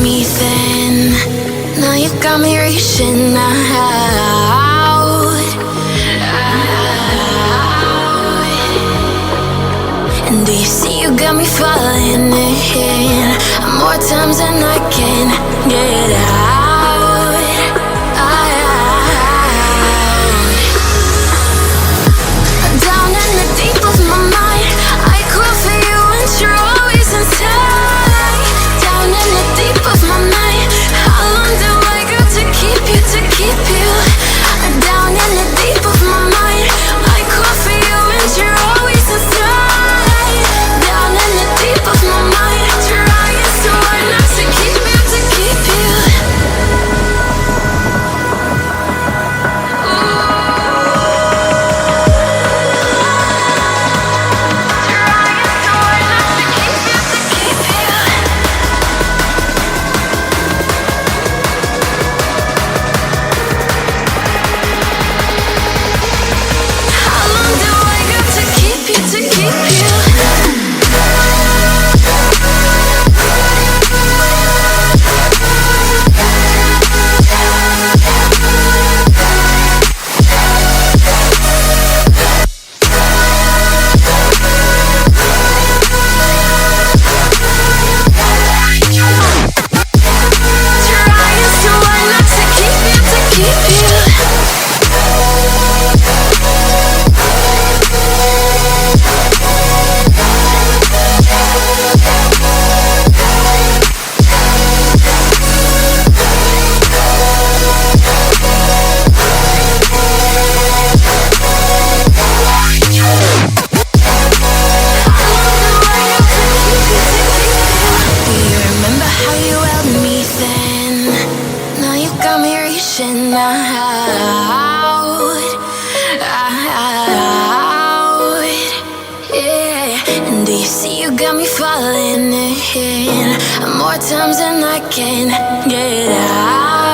me then. Now you got me reaching out. And do you see you got me falling in more times than I can get out. Down in the deep of my mind, I crawl for you and you're always inside. Down in the deep of my mind, how long do I got to keep you, to keep you? Down in the deep of my mind, I crawl for you and you're always inside. Down in the deep of my mind, trying so hard not to keep you, to keep you. More times than I can get out.